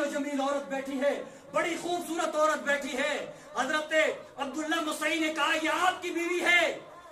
و जमील औरत बैठी है, बड़ी खूबसूरत औरत बैठी है। हजरत अब्दुल्ला मुसई ने कहा ये आपकी बीवी है।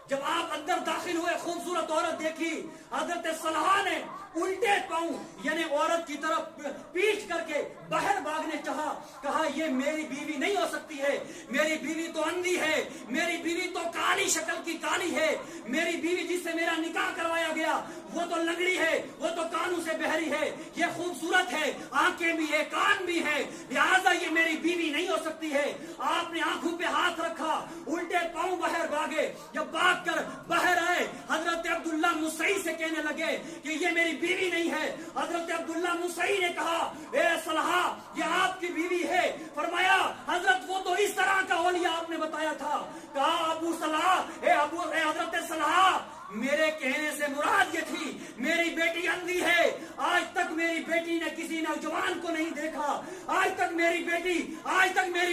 जब आप अंदर दाखिल हुए, खूबसूरत औरत देखी, हजरत सलहा ने उल्टे पांव यानी औरत की तरफ पीठ करके बाहर भागने चाहा। कहा ये मेरी बीवी नहीं हो सकती है, मेरी बीवी तो अंधी है, मेरी बीवी तो काली शक्ल की काली है, मेरी बीवी जिससे मेरा निकाह करवाया गया वो तो लंगड़ी है, वो तो कानों से बहरी है, ये खूबसूरत है, आंखें भी है, कान भी है, लिहाजा ये मेरी बीवी नहीं हो सकती है। आपने आंखों पे हाथ रखा, उल्टे पांव बाहर भागे। जब भाग कर बाहर आए, हजरत अब्दुल्ला मुसई से कहने लगे कि ये मेरी बीवी नहीं है। हजरत अब्दुल्ला मुसई ने कहा ए सलहा ये आपकी बीवी है। फरमाया हजरत वो तो इस तरह का औलिया आपने बताया था। कहा अबू सलहा हजरत सलहा मेरे कहने से मुराद ये थी मेरी बेटी अंधी है, आज तक मेरी बेटी ने किसी नौजवान को नहीं देखा, आज तक मेरी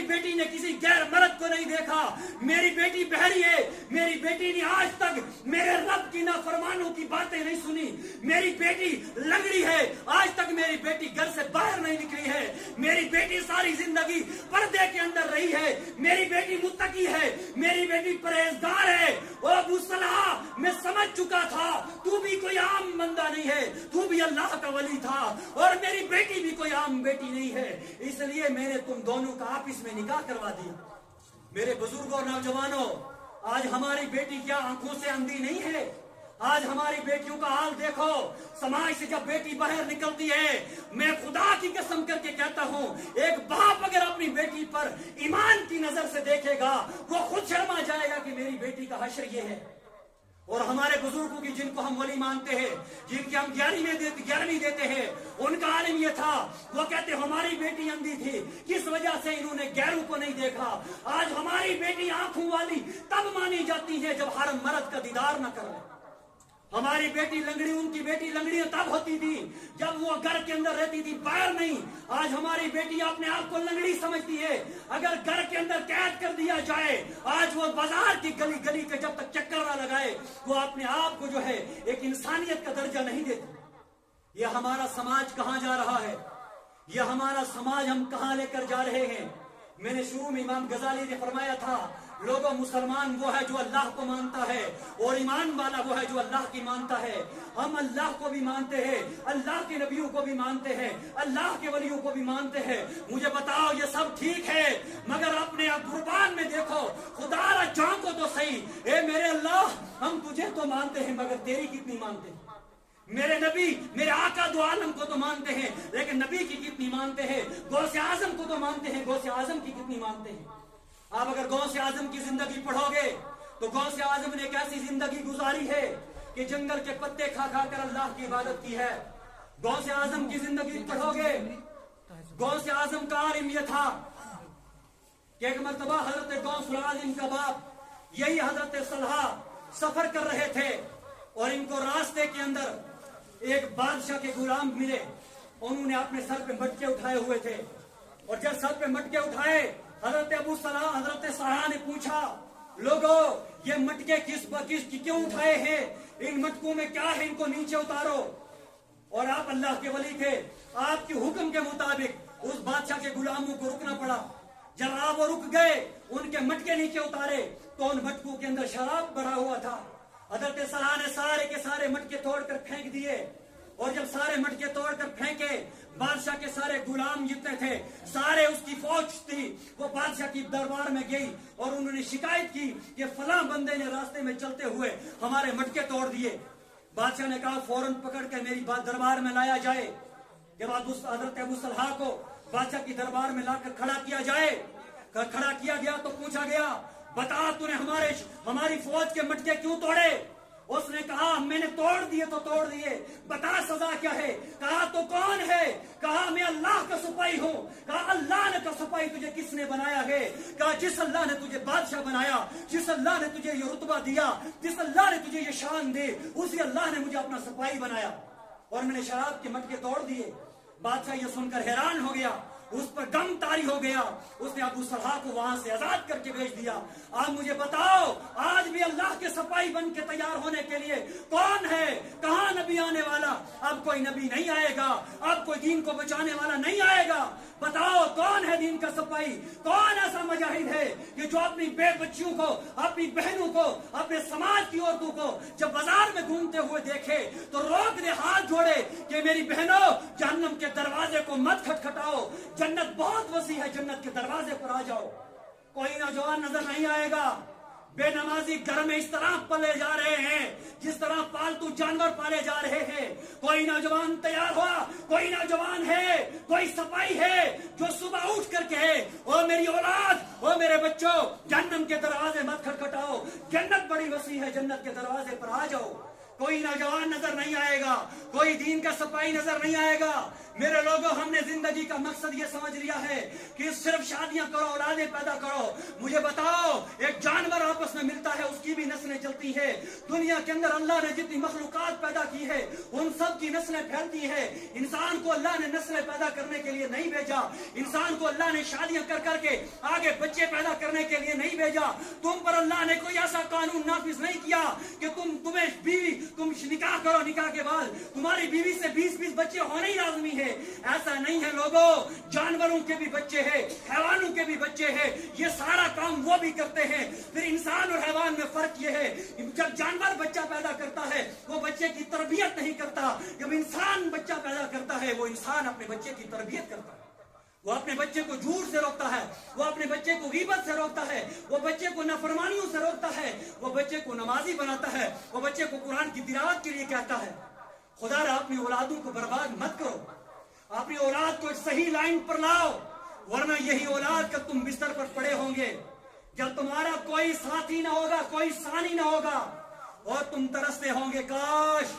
बेटी ने किसी गैर मर्द को नहीं देखा, मेरी बेटी बहरी है, मेरी बेटी ने आज तक मेरे रब की नाफरमानों की बातें नहीं सुनी, मेरी बेटी लंगड़ी है, आज तक मेरी बेटी घर से बाहर नहीं निकली है, मेरी बेटी सारी जिंदगी पर्दे के अंदर रही है, मेरी बेटी मुत्तकी है, मेरी बेटी परहेजगार है। ओ अबू सलहा मैं समझ चुका था तू भी कोई आम बंदा नहीं है, तू भी अल्लाह का वली था और मेरी बेटी भी कोई आम बेटी नहीं है, इसलिए मैंने तुम दोनों का आपस में निकाह करवा दिया। मेरे बुजुर्गों और नौजवानों, आज हमारी बेटी क्या आंखों से अंधी नहीं है? आज हमारी बेटियों का हाल देखो। समाज से जब बेटी बाहर निकलती है, मैं खुदा की कसम करके कहता हूँ, एक बाप अगर अपनी बेटी पर ईमान की नजर से देखेगा वो खुद शर्मा जाएगा कि मेरी बेटी का हश्र ये है। और हमारे बुजुर्गों की जिनको हम वली मानते हैं, जिनकी हम 11वीं देते हैं, उनका आलिम ये था, वो कहते हमारी बेटी अंधी थी, किस वजह से इन्होंने गैरों को नहीं देखा। आज हमारी बेटी आंखों वाली तब मानी जाती है जब हर मर्द का दीदार न करे। हमारी बेटी लंगड़ी, उनकी बेटी लंगड़ी तब होती थी जब वो घर के अंदर रहती थी, बाहर नहीं। आज हमारी बेटी अपने आप को लंगड़ी समझती है, अगर घर के अंदर कैद कर दिया जाए, आज वो बाजार की गली गली के जब तक चक्कर ना लगाए वो अपने आप को जो है एक इंसानियत का दर्जा नहीं देती। ये हमारा समाज कहाँ जा रहा है? ये हमारा समाज हम कहाँ लेकर जा रहे हैं? मैंने शुरू में इमाम गजाली ने फरमाया था, लोगों मुसलमान वो है जो अल्लाह को मानता है और ईमान वाला वो है जो अल्लाह की मानता है। हम अल्लाह को भी मानते हैं, अल्लाह के नबियों को भी मानते हैं, अल्लाह के वलियों को भी मानते हैं। मुझे बताओ ये सब ठीक है, मगर अपने कुर्बान में देखो, खुदा झांको तो सही। ए मेरे अल्लाह, हम तुझे तो मानते हैं मगर तेरी कितनी मानते हैं? मेरे नबी, मेरे आका दो आलम को तो मानते हैं, लेकिन नबी की कितनी मानते हैं? गौसे आजम को तो मानते हैं, गौसे आजम की कितनी मानते हैं? आप अगर गौसे आजम की जिंदगी पढ़ोगे तो गौसे आजम ने एक ऐसी जिंदगी गुजारी है कि जंगल के पत्ते खा खा कर अल्लाह की इबादत की है। गौसे आजम की जिंदगी पढ़ोगे, गौसे आजम का आलिम यह था कि एक मर्तबा हजरत गौसुल आजम का बाप यही हजरत सलहा सफर कर रहे थे और इनको रास्ते के अंदर एक बादशाह के गुलाम मिले। उन्होंने अपने सर पे मटके उठाए हुए थे और जब सर पे मटके उठाए, हजरत अबू सलहा, हजरत सलहा ने पूछा, लोगों ये मटके किस क्यों उठाए हैं? इन मटकों में क्या है? इनको नीचे उतारो। और आप अल्लाह के वली थे, आपके हुक्म के मुताबिक उस बादशाह के गुलामों को रुकना पड़ा। जब आप वो रुक गए, उनके मटके नीचे उतारे तो उन मटकों के अंदर शराब भरा हुआ था। हजरत सलहा ने सारे के सारे मटके तोड़कर फेंक दिए और जब सारे मटके तोड़कर फेंके, बादशाह के सारे गुलाम जितने थे, सारे उसकी फौज थी, वो बादशाह की दरबार में गई और उन्होंने शिकायत की कि फलां बंदे ने रास्ते में चलते हुए हमारे मटके तोड़ दिए। बादशाह ने कहा फौरन पकड़ के मेरी दरबार में लाया जाए। जब हजरत अबू सलहा को बादशाह की दरबार में लाकर खड़ा किया जाए, खड़ा किया गया तो पूछा गया, बता तूने हमारी फौज के मटके क्यों तोड़े? उसने कहा मैंने तोड़ दिए तो तोड़ दिए, बता सजा क्या है? कहा तो कौन है? कहा मैं अल्लाह का सिपाही हूँ। कहा अल्लाह ने का सिपाही तुझे किसने बनाया है? कहा जिस अल्लाह ने तुझे बादशाह बनाया, जिस अल्लाह ने तुझे ये रुतबा दिया, जिस अल्लाह ने तुझे ये शान दी, उसी अल्लाह ने मुझे अपना सिपाही बनाया और मैंने शराब के मटके तोड़ दिए। बादशाह ये सुनकर हैरान हो गया उस पर गम तारी हो गया, उसने अबू सलहा को वहां से आजाद करके भेज दिया। आप मुझे बताओ, आज भी अल्लाह के सिपाही बन के तैयार होने के लिए कौन है? कहां नबी आने वाला? अब कोई नबी नहीं आएगा, अब कोई दीन को बचाने वाला नहीं आएगा। बताओ कौन है दीन का सिपाही? कौन ऐसा मुजाहिद है कि जो अपनी बच्चियों को, अपनी बहनों को, अपने समाज की औरतों को जब बाजार में घूमते हुए देखे तो रोक दे, हाथ जोड़े कि मेरी बहनों, जहन्नम के दरवाजे को मत खटखटाओ, जन्नत बहुत वसी है, जन्नत के दरवाजे पर आ जाओ। कोई नौजवान नजर नहीं आएगा। बेनमाजी घर में इस तरह पले जा रहे हैं जिस तरह पालतू जानवर पाले जा रहे हैं। कोई नौजवान तैयार हुआ, कोई नौजवान है, कोई सफाई है जो सुबह उठ करके है, ओ मेरी औलाद, ओ मेरे बच्चों, जन्नत के दरवाजे मत खटखटाओ, जन्नत बड़ी वसी है, जन्नत के दरवाजे पर आ जाओ। कोई नौजवान नजर नहीं आएगा, कोई दीन का सिपाही नजर नहीं आएगा। मेरे लोगों, हमने जिंदगी का मकसद ये समझ लिया है कि सिर्फ शादियां करो, औलादे पैदा करो। मुझे बताओ, एक जानवर आपस में मिलता है, उसकी भी नस्लें चलती है। दुनिया के अंदर अल्लाह ने जितनी मखलूकात पैदा की है उन सब की नस्लें फैलती है। इंसान को अल्लाह ने नस्लें पैदा करने के लिए नहीं भेजा, इंसान को अल्लाह ने शादियां कर करके आगे बच्चे पैदा करने के लिए नहीं भेजा। तुम पर अल्लाह ने कोई ऐसा कानून नाफिज नहीं किया कि तुम्हें बीवी, तुम निकाह करो, निकाह के बाद तुम्हारी बीवी से 20-20 बच्चे होने ही लाजमी है। ऐसा नहीं है लोगों, जानवरों के भी बच्चे हैं, हैवानों के भी बच्चे हैं, ये सारा काम वो भी करते हैं। फिर इंसान और हैवान में फर्क ये है, जब जानवर बच्चा पैदा करता है वो बच्चे की तरबियत नहीं करता, जब इंसान बच्चा पैदा करता है वो इंसान अपने बच्चे की तरबियत करता है। वो अपने बच्चे को झूठ से रोकता है, वो अपने बच्चे को गीबत से रोकता है, वो बच्चे को नाफरमानियों से रोकता है, वो बच्चे को नमाजी बनाता है, वो बच्चे को कुरान की तिलावत के लिए कहता है। खुदा रा अपनी औलादों को बर्बाद मत करो, अपनी औलाद को एक सही लाइन पर लाओ, वरना यही औलाद का तुम बिस्तर पर पड़े होंगे जब तुम्हारा कोई साथी ना होगा, कोई सानी ना होगा, और तुम तरसते होंगे, काश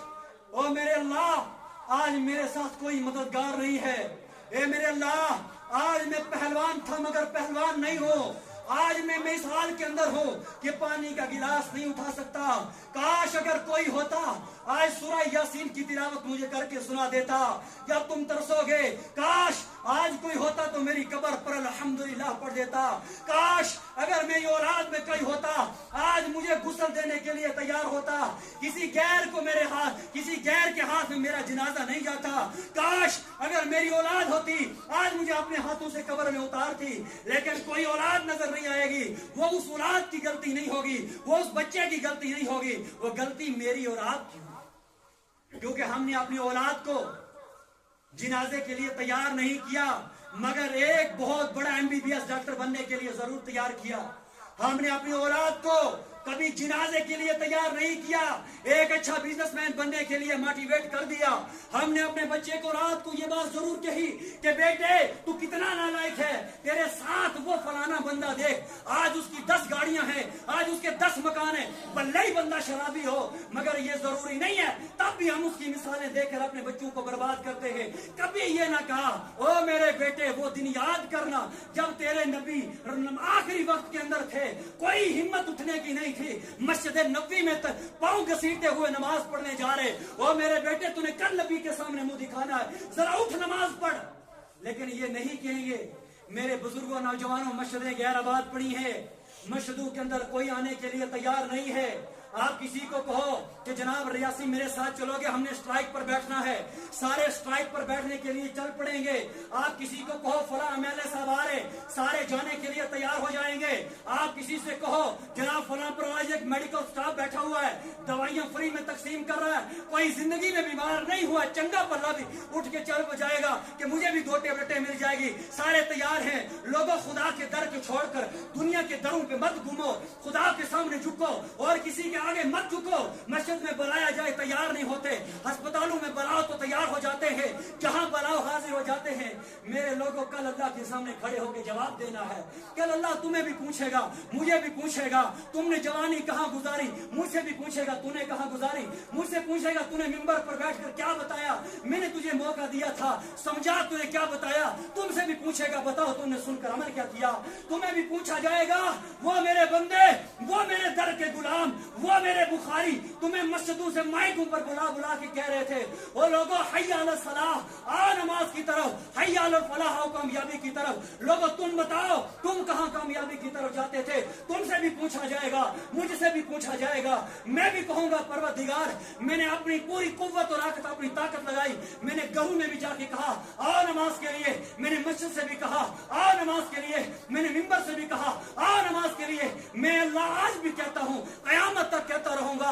ओ मेरे अल्लाह आज मेरे साथ कोई मददगार नहीं है। ए मेरे अल्लाह, आज मैं पहलवान था मगर पहलवान नहीं हूँ, आज मैं इस हाल के अंदर हूँ कि पानी का गिलास नहीं उठा सकता। काश अगर कोई होता आज सूरह यासीन की तिलावत मुझे करके सुना देता, जब तुम तरसोगे। काश आज कोई होता तो मेरी कब्र पर अल्हम्दुलिल्लाह पढ़ देता। काश अगर मेरी औलाद में कोई होता आज मुझे गुस्ल देने के लिए तैयार होता, किसी गैर को मेरे हाथ, किसी गैर के हाथ में मेरा जनाजा नहीं जाता। काश अगर मेरी औलाद होती आज मुझे अपने हाथों से कब्र में उतारती, लेकिन कोई औलाद नजर नहीं आएगी। वो उस औलाद की गलती नहीं होगी, वो उस बच्चे की गलती नहीं होगी, वो गलती मेरी और आपकी होगी, क्योंकि हमने अपनी औलाद को जिनाजे के लिए तैयार नहीं किया, मगर एक बहुत बड़ा MBBS डॉक्टर बनने के लिए जरूर तैयार किया। हमने अपनी औलाद को कभी जिनाजे के लिए तैयार नहीं किया, एक अच्छा बिजनेसमैन बनने के लिए मोटिवेट कर दिया। हमने अपने बच्चे को रात को ये बात जरूर कही कि बेटे तू कितना नालायक है, तेरे साथ वो फलाना बंदा देख, आज उसकी 10 गाड़ियां हैं, आज उसके 10 मकान हैं, भले ही बंदा शराबी हो, मगर ये जरूरी नहीं है। तब भी हम उसकी मिसालें देकर अपने बच्चों को बर्बाद करते हैं। कभी ये ना कहा, ओ मेरे बेटे वो दिन याद करना जब तेरे नबी आखिरी वक्त के अंदर थे, कोई हिम्मत उठने की नहीं थी, मस्जिद नबी में पांव घसीटते हुए नमाज पढ़ने जा रहे। ओ मेरे बेटे तूने कल नबी के सामने मुंह दिखाना है, जरा उठ नमाज पढ़। लेकिन ये नहीं कहेंगे। मेरे बुजुर्गों, नौजवानों, मस्जिदें गैरआबाद पड़ी है, मस्जिदों के अंदर कोई आने के लिए तैयार नहीं है। आप किसी को कहो कि जनाब रियासी मेरे साथ चलोगे, हमने स्ट्राइक पर बैठना है, सारे स्ट्राइक पर बैठने के लिए चल पड़ेंगे। आप किसी को कहो फला MLA साहब आ रहे, सारे जाने के लिए तैयार हो जाएंगे। आप किसी से कहो जनाब फला पर आज एक मेडिकल स्टाफ बैठा हुआ है, दवाइयां फ्री में तकसीम कर रहा है, कोई जिंदगी में बीमार नहीं हुआ, चंगा पल्ला भी उठ के चल जाएगा कि मुझे भी 2 टेबलेटें मिल जाएगी। सारे तैयार हैं। लोगों, खुदा के दर को छोड़कर दुनिया के दरों पे मत घूमो, खुदा के सामने झुको और किसी के आगे मत झुको। मस्जिद में बुलाया जाए तैयार नहीं होते, अस्पतालों में बुलाओ तो तैयार हो जाते हैं, जहां बुलाओ हाजिर हो जाते हैं। मेरे लोगों, कल अल्लाह के सामने खड़े होकर जवाब देना है। कल अल्लाह तुम्हें भी पूछेगा, मुझे भी पूछेगा, तुमने जवानी कहां गुजारी, मुझसे भी पूछेगा तूने कहां गुजारी, मुझसे पूछेगा तूने मिंबर पर बैठकर क्या बताया, मैंने तुझे मौका दिया था, समझा, तूने क्या बताया। तुमसे भी पूछेगा, बताओ तुमने सुनकर अमल क्या किया। तुम्हें भी पूछा जाएगा, वो मेरे बंदे, वो मेरे दर के गुलाम, वो मेरे बुखारी, तुम्हें मस्जिदों से माइकों पर बुला बुला के कह रहे थे, वो लोगों हय्या अला सलाह, आ नमाज की तरफ, हय्या जलाल और फलाह और कामयाबी की तरफ। लोगों तुम बताओ, तुम कहां कामयाबी की तरफ जाते थे? तुमसे भी पूछा जाएगा, मुझसे भी पूछा जाएगा। मैं भी कहूंगा परवरदिगार, मैंने अपनी पूरी कुव्वत और अपनी ताकत लगाई। मैंने गहू में भी जाके कहा आओ नमाज के लिए, मैंने मस्जिद से भी कहा आओ नमाज के लिए, मैंने मिंबर से भी कहा आओ नमाज के लिए। मैं अल्लाह आज भी कहता हूं, कयामत तक कहता रहूंगा।